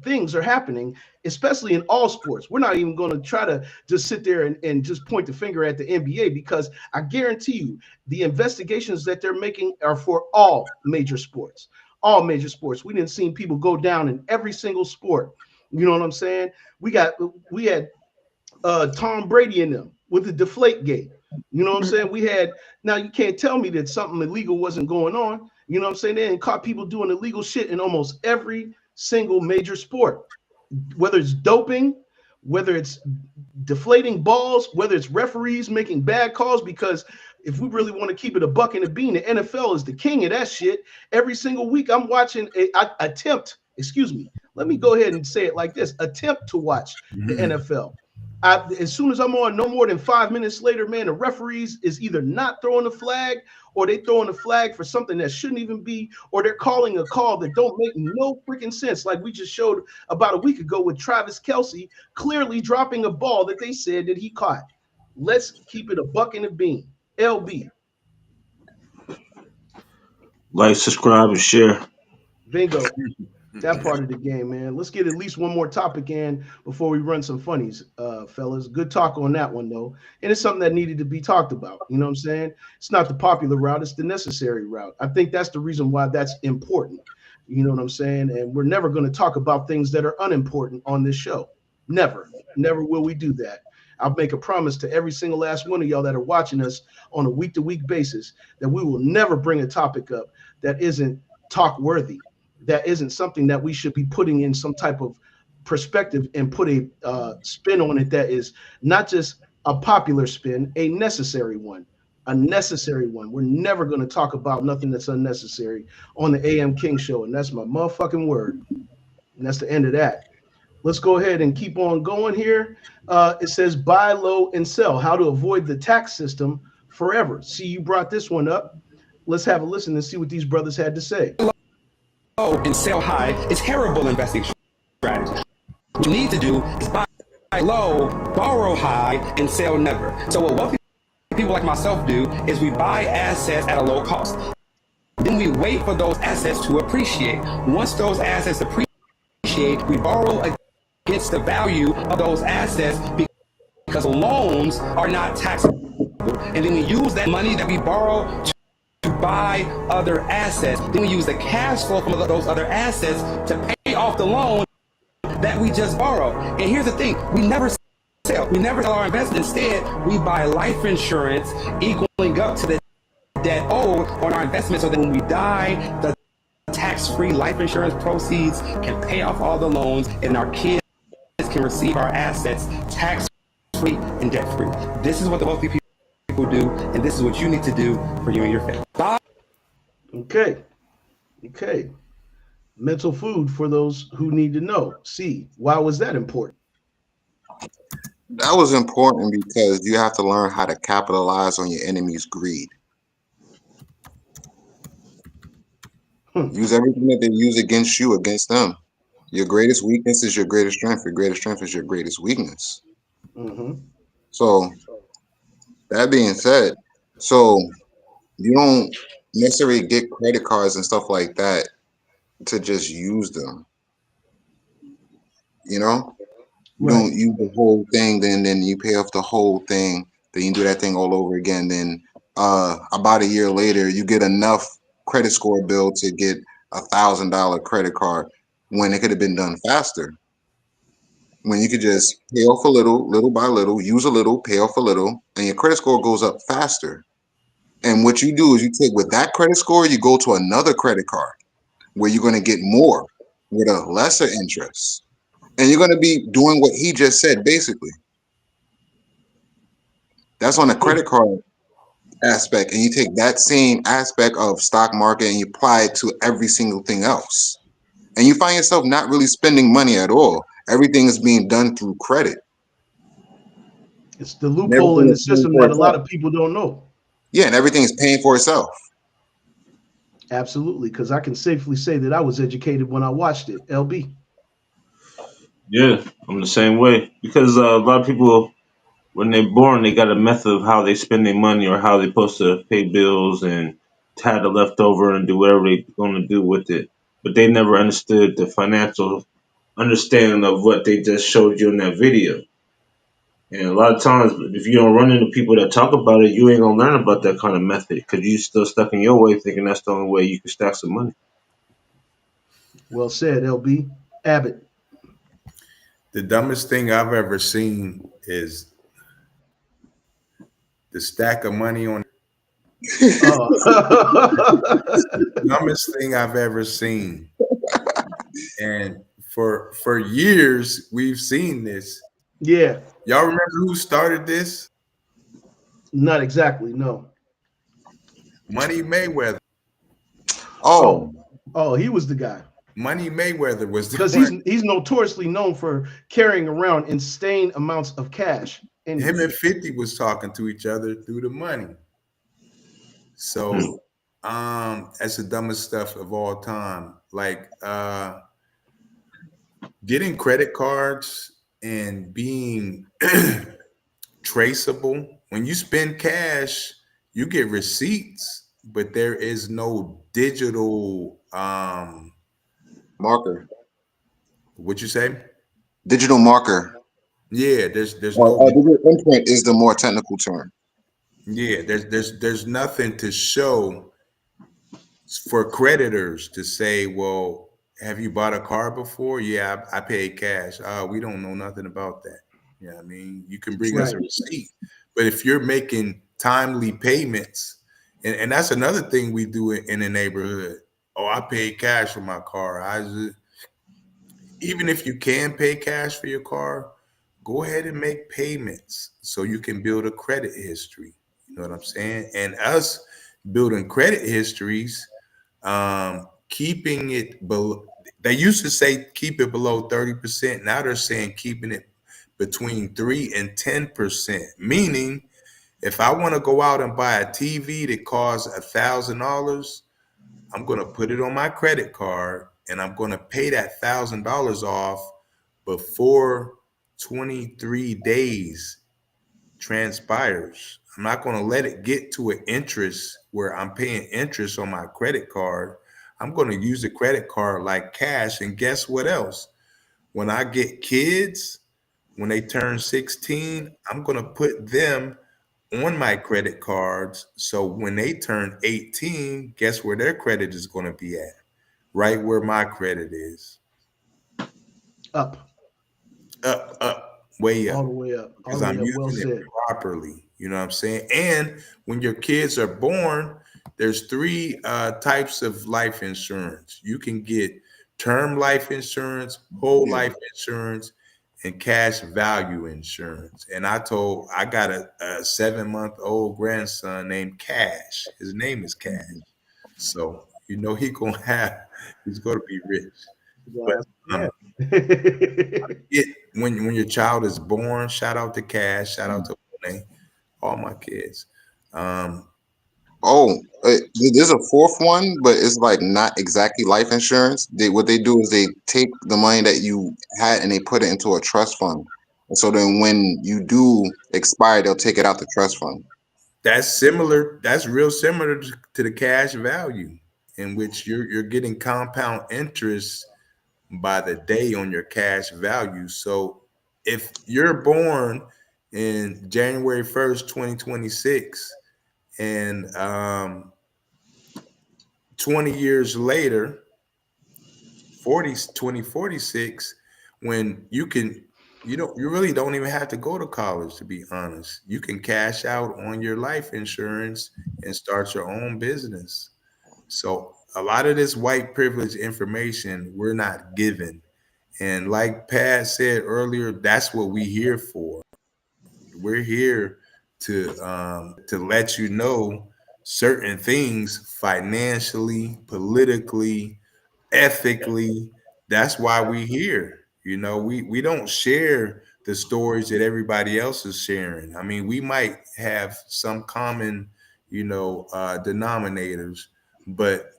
things are happening, especially in all sports. We're not even going to try to just sit there and just point the finger at the NBA because I guarantee you the investigations that they're making are for all major sports. All major sports. We didn't see people go down in every single sport. You know what I'm saying? We had Tom Brady in them with the deflate gate. You know what I'm saying? We had now you can't tell me that something illegal wasn't going on. You know what I'm saying? They caught people doing illegal shit in almost every single major sport, whether it's doping, whether it's deflating balls, whether it's referees making bad calls. Because if we really want to keep it a buck and a bean, the NFL is the king of that shit. Every single week, I'm watching excuse me, let me go ahead and say it like this: attempt to watch the NFL. As soon as I'm on, no more than 5 minutes later, man, the referees is either not throwing a flag or they throwing a flag for something that shouldn't even be, or they're calling a call that don't make no freaking sense. Like we just showed about a week ago with Travis Kelce clearly dropping a ball that they said that he caught. Let's keep it a buck and a bean. LB, Like, subscribe, and share. bingo. That part of the game, man. Let's get at least one more topic in before we run some funnies, fellas. Good talk on that one, though. And it's something that needed to be talked about. You know what I'm saying? It's not the popular route, it's the necessary route. I think that's the reason why that's important. You know what I'm saying? And we're never going to talk about things that are unimportant on this show. Never. Never will we do that. I'll make a promise to every single last one of y'all that are watching us on a week to week basis that we will never bring a topic up that isn't talk worthy, that isn't something that we should be putting in some type of perspective and put a spin on it that is not just a popular spin, a necessary one. A necessary one. We're never going to talk about nothing that's unnecessary on the AM King show. And that's my motherfucking word. And that's the end of that. Let's go ahead and keep on going here. It says buy low and sell, how to avoid the tax system forever. See, you brought this one up. Let's have a listen and see what these brothers had to say. Low and sell high is terrible investing strategy. What you need to do is buy low, borrow high, and sell never. So what wealthy people like myself do is we buy assets at a low cost. Then we wait for those assets to appreciate. Once those assets appreciate, we borrow against the value of those assets because loans are not taxable. And then we use that money that we borrow to buy other assets. Then we use the cash flow from those other assets to pay off the loan that we just borrowed. And here's the thing, we never sell. We never sell our investment. Instead, we buy life insurance equaling up to the debt owed on our investment so that when we die, the tax-free life insurance proceeds can pay off all the loans and our kids can receive our assets tax-free and debt-free. This is what the wealthy people do, and this is what you need to do for you and your family. Bye. Okay. Mental food for those who need to know. See, why was that important? That was important because you have to learn how to capitalize on your enemy's greed. Use everything that they use against you, against them. Your greatest weakness is your greatest strength. Your greatest strength is your greatest weakness. Mm-hmm. So, that being said, So you don't necessarily get credit cards and stuff like that to just use them. You know, you Right. don't use the whole thing, then you pay off the whole thing, then you do that thing all over again. Then about a year later, you get enough credit score bill to get $1,000 credit card when it could have been done faster. When you could just pay off a little, little by little, use a little, pay off a little, and your credit score goes up faster. And what you do is you take with that credit score, you go to another credit card where you're going to get more with a lesser interest. And you're going to be doing what he just said, basically. That's on the Hmm. credit card aspect. And you take that same aspect of stock market and you apply it to every single thing else. And you find yourself not really spending money at all. Everything is being done through credit. It's the And loophole everything in the is paying system for that a lot itself. of people don't know. Yeah, and everything is paying for itself. Absolutely, because I can safely say that I was educated when I watched it. LB. Yeah, I'm the same way because a lot of people when they're born, they got a method of how they spend their money or how they're supposed to pay bills and have the leftover and do whatever they're going to do with it. But they never understood the financial understanding of what they just showed you in that video. And a lot of times, if you don't run into people that talk about it, you ain't gonna learn about that kind of method because you still stuck in your way, thinking that's the only way you can stack some money. Well said, LB. Abbott. The dumbest thing I've ever seen is the stack of money on. Oh. Dumbest thing I've ever seen. And for years we've seen this. Yeah, Y'all remember who started this? not exactly. No. Money Mayweather. Oh, Oh, oh, he was the guy Money Mayweather was the because one. he's notoriously known for carrying around insane amounts of cash. Him Anyway, and 50 was talking to each other through the money. Hmm. So that's the dumbest stuff of all time. Like getting credit cards and being traceable. When you spend cash, you get receipts, but there is no digital marker. what you say? Digital marker. Yeah, there's Or no digital imprint is the more technical term. yeah, there's nothing to show for creditors to say, well, have you bought a car before? Yeah, I paid cash. We don't know nothing about that. Yeah, I mean, you can bring us right, a receipt, but if you're making timely payments, and that's another thing we do in the neighborhood. Oh, I paid cash for my car. Even if you can pay cash for your car, go ahead and make payments so you can build a credit history. You know what I'm saying? And us building credit histories, keeping it below. They used to say keep it below 30%. Now they're saying keeping it between 3 and 10%. Meaning, if I want to go out and buy a TV that costs $1,000, I'm going to put it on my credit card and I'm going to pay that $1,000 off before 23 days transpires. I'm not going to let it get to an interest where I'm paying interest on my credit card. I'm going to use the credit card like cash. And guess what else? When I get kids, when they turn 16, I'm going to put them on my credit cards. So when they turn 18, guess where their credit is going to be at? Right where my credit is. up, Up, way up. all the way up, all Because the way I'm up. Well using it said. properly. You know what I'm saying? And when your kids are born, there's three types of life insurance. You can get term life insurance, whole Yeah. life insurance, and cash value insurance. And I got a 7-month old grandson named Cash. His name is Cash. So you know he's gonna be rich. But Well, um, yeah. it when your child is born, shout out to Cash, shout out to Monet, all my kids. Um, Oh, there's a fourth one, but it's like not exactly life insurance. What they do is they take the money that you had and they put it into a trust fund. And so then when you do expire, they'll take it out the trust fund. That's similar. That's real similar to the cash value, in which you're getting compound interest by the day on your cash value. So if you're born in January 1st, 2026, and 20 years later, 2046, when you really don't even have to go to college, to be honest. You can cash out on your life insurance and start your own business. So a lot of this white privilege information we're not given. And like Pat said earlier, that's what we here for. We're here to let you know certain things financially, politically, ethically. That's why we here. We don't share the stories that everybody else is sharing. I mean, we might have some common, denominators, but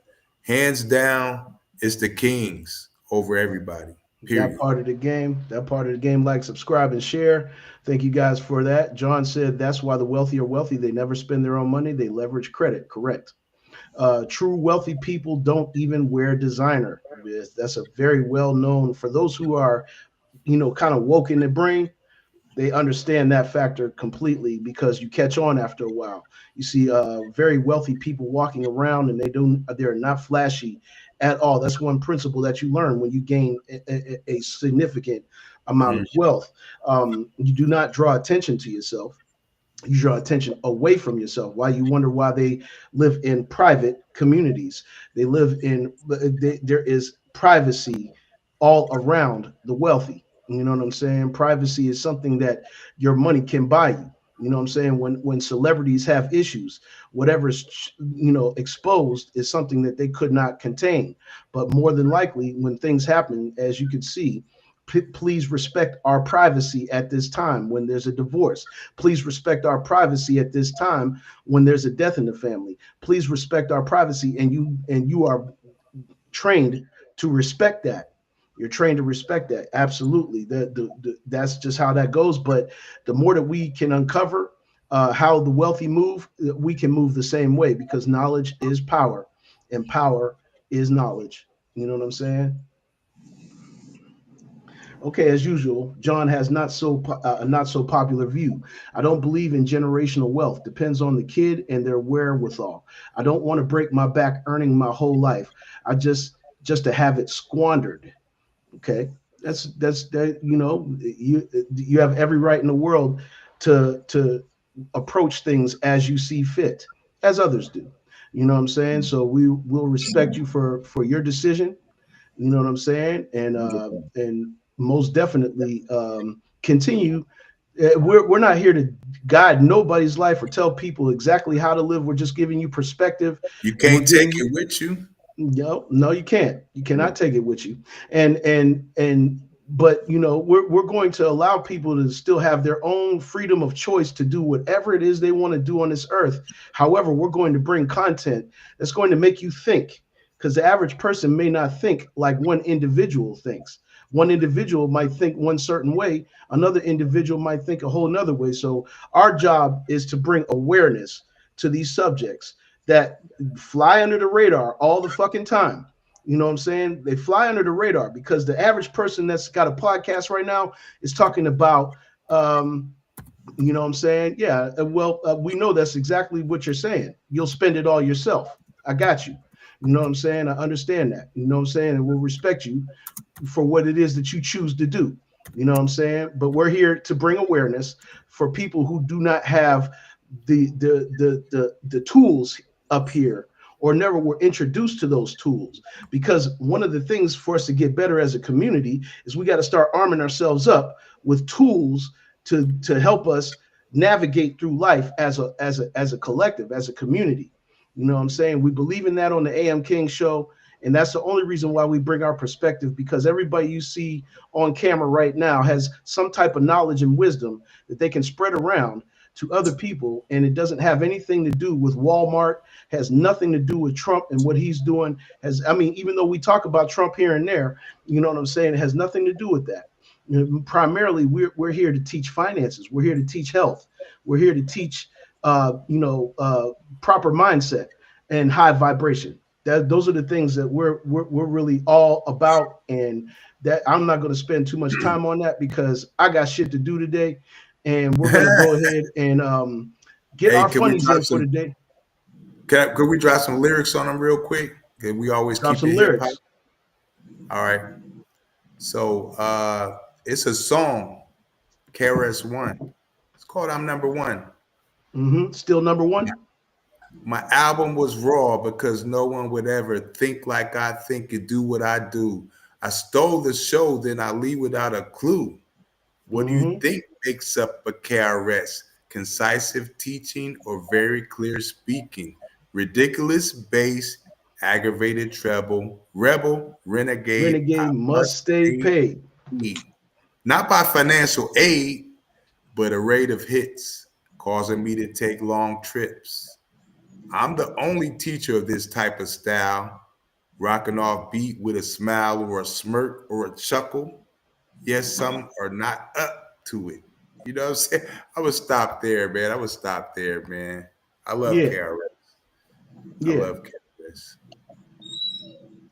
hands down, it's the kings over everybody. That Period. part of the game. That part of the game. Like, subscribe, and share. Thank you guys for that. John said that's why the wealthy are wealthy. They never spend their own money. They leverage credit. Correct. True wealthy people don't even wear designer. That's a very well known for those who are, kind of woke in the brain. They understand that factor completely because you catch on after a while. You see very wealthy people walking around and they're not flashy at all. That's one principle that you learn when you gain a significant amount Mm. of wealth. You do not draw attention to yourself. You draw attention away from yourself. Why you wonder why they live in private communities. They live in there is privacy all around the wealthy. You know what I'm saying? Privacy is something that your money can buy you. You know what I'm saying? When celebrities have issues, whatever's exposed is something that they could not contain. But more than likely, when things happen, as you can see, please respect our privacy at this time when there's a divorce. Please respect our privacy at this time when there's a death in the family. Please respect our privacy, and you are trained to respect that. You're trained to respect that. Absolutely. That's just how that goes. But the more that we can uncover how the wealthy move, we can move the same way because knowledge is power, and power is knowledge. You know what I'm saying? Okay, as usual, John has not so popular view. I don't believe in generational wealth. Depends on the kid and their wherewithal. I don't want to break my back earning my whole life. I just to have it squandered. Okay, that's that. You have every right in the world to approach things as you see fit, as others do. You know what I'm saying? So we will respect you for your decision. You know what I'm saying? And most definitely continue. We're not here to guide nobody's life or tell people exactly how to live. We're just giving you perspective, You and we're can't take giving you. it with you. No, you can't. You cannot take it with you. And but we're going to allow people to still have their own freedom of choice to do whatever it is they want to do on this earth. However, we're going to bring content that's going to make you think, because the average person may not think like one individual thinks. One individual might think one certain way, another individual might think a whole nother way. So our job is to bring awareness to these subjects that fly under the radar all the fucking time. You know what I'm saying? They fly under the radar because the average person that's got a podcast right now is talking about, you know what I'm saying? Yeah, well, we know that's exactly what you're saying. You'll spend it all yourself. I got you. You know what I'm saying? I understand that. You know what I'm saying? And we'll respect you for what it is that you choose to do. You know what I'm saying? But we're here to bring awareness for people who do not have the tools up here or never were introduced to those tools. Because one of the things for us to get better as a community is we got to start arming ourselves up with tools to help us navigate through life as a collective, as a community. You know what I'm saying? We believe in that on the AM King show. And that's the only reason why we bring our perspective, because everybody you see on camera right now has some type of knowledge and wisdom that they can spread around to other people. And it doesn't have anything to do with Walmart, has nothing to do with Trump and what he's doing. Even though we talk about Trump here and there, you know what I'm saying? It has nothing to do with that. Primarily, we're here to teach finances. We're here to teach health. We're here to teach proper mindset and high vibration. Those are the things that we're really all about, and that I'm not going to spend too much time on that because I got shit to do today, and we're going to go ahead and get Hey, our can we funnies drop in for some? today. Could we drop some lyrics on them real quick? Can we always Drop keep some it hip hop? lyrics. All right. So it's a song, KRS One. It's called "I'm Number One." Still number one. My album was raw because no one would ever think like I think and do what I do. I stole the show, then I leave without a clue. What do you hmm think makes up a KRS? Concisive teaching or very clear speaking? Ridiculous bass, aggravated treble, rebel, renegade, I Renegade must must stay stay paid. paid. Not by financial aid, but a rate of hits, causing me to take long trips. I'm the only teacher of this type of style, rocking off beat with a smile or a smirk or a chuckle. Yes, some are not up to it. You know what I'm saying? I would stop there, man. I would stop there, man. I love Yeah, KRS. I yeah. love KRS.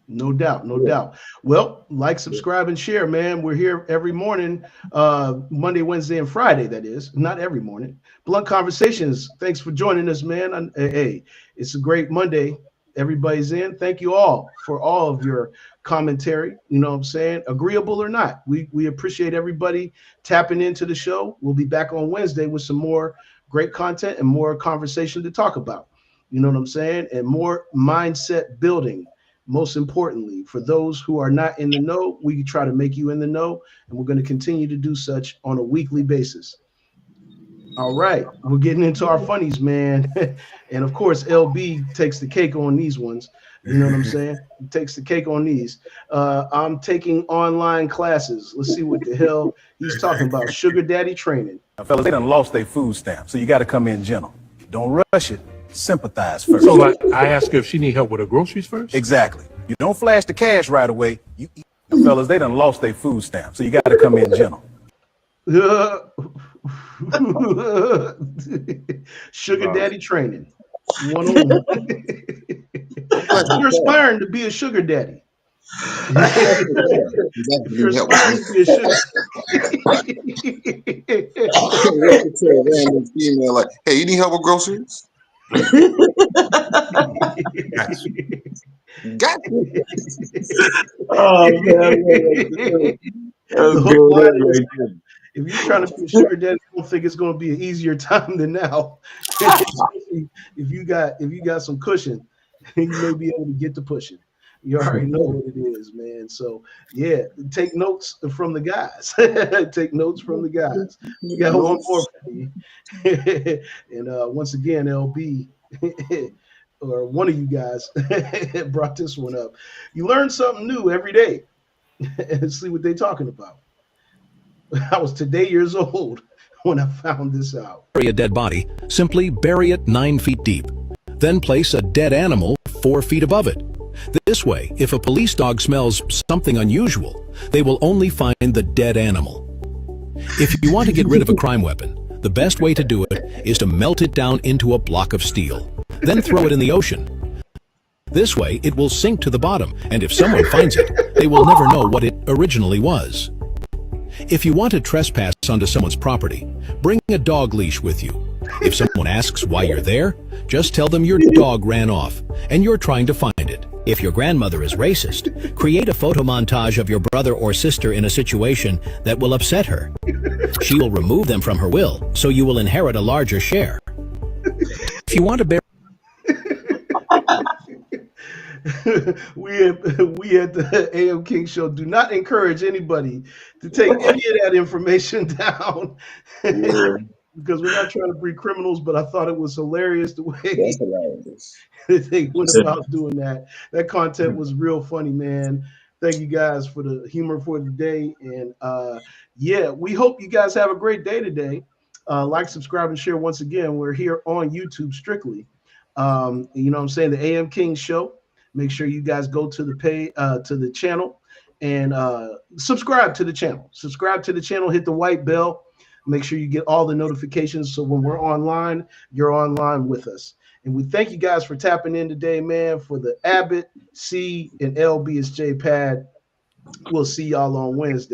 No doubt, no Yeah. doubt. Well, like, subscribe, and share, man. We're here every morning, Monday, Wednesday, and Friday. That is not every morning. Blunt Conversations. Thanks for joining us, man. Hey, it's a great Monday. Everybody's in. Thank you all for all of your commentary. You know what I'm saying? Agreeable or not, we appreciate everybody tapping into the show. We'll be back on Wednesday with some more great content and more conversation to talk about. You know what I'm saying? And more mindset building. Most importantly, for those who are not in the know, we try to make you in the know, and we're going to continue to do such on a weekly basis. All right, we're getting into our funnies, man. And of course, LB takes the cake on these ones. You know what I'm saying? He takes the cake on these. I'm taking online classes. Let's see what the hell he's talking about. Sugar daddy training. Now, fellas, they done lost their food stamp, so you got to come in gentle. Don't rush it. Sympathize first. So like, I ask her if she need help with her groceries first? Exactly. You don't flash the cash right away. Now, fellas, they done lost their food stamp, so you got to come in gentle. Sugar daddy training. 101. You're aspiring to be a sugar daddy. If you're aspiring to be a sugar To a random female, like, hey, you need help with groceries? Got you. Oh man, that's The hook, good. line, and That's the right. if you're trying to be a sugar daddy, I don't think it's going to be an easier time than now. Especially if you got some cushion, you may be able to get to pushing. You already know what it is, man. So yeah, take notes from the guys. Take notes from the guys. We got one more for you. And once again, LB or one of you guys brought this one up. You learn something new every day. And see what they're talking about. I was today years old when I found this out. Bury a dead body, simply bury it 9 feet deep. Then place a dead animal 4 feet above it. This way, if a police dog smells something unusual, they will only find the dead animal. If you want to get rid of a crime weapon, the best way to do it is to melt it down into a block of steel. Then throw it in the ocean. This way, it will sink to the bottom, and if someone finds it, they will never know what it originally was. If you want to trespass onto someone's property, bring a dog leash with you. If someone asks why you're there, just tell them your dog ran off and you're trying to find it. If your grandmother is racist, create a photo montage of your brother or sister in a situation that will upset her. She will remove them from her will, so you will inherit a larger share. If you want to bury we at the AM King Show do not encourage anybody to take any of that information down. Because we're not trying to breed criminals, but I thought it was hilarious the way That's hilarious. they went about doing that. That content was real funny, man. Thank you guys for the humor for the day. And yeah, we hope you guys have a great day today. Like, subscribe, and share once again. We're here on YouTube strictly. You know what I'm saying? The AM King Show. Make sure you guys go to the channel and subscribe to the channel. Subscribe to the channel, hit the white bell. Make sure you get all the notifications so when we're online, you're online with us. And we thank you guys for tapping in today, man, for the Abbott, C, and LBSJ pad. We'll see y'all on Wednesday.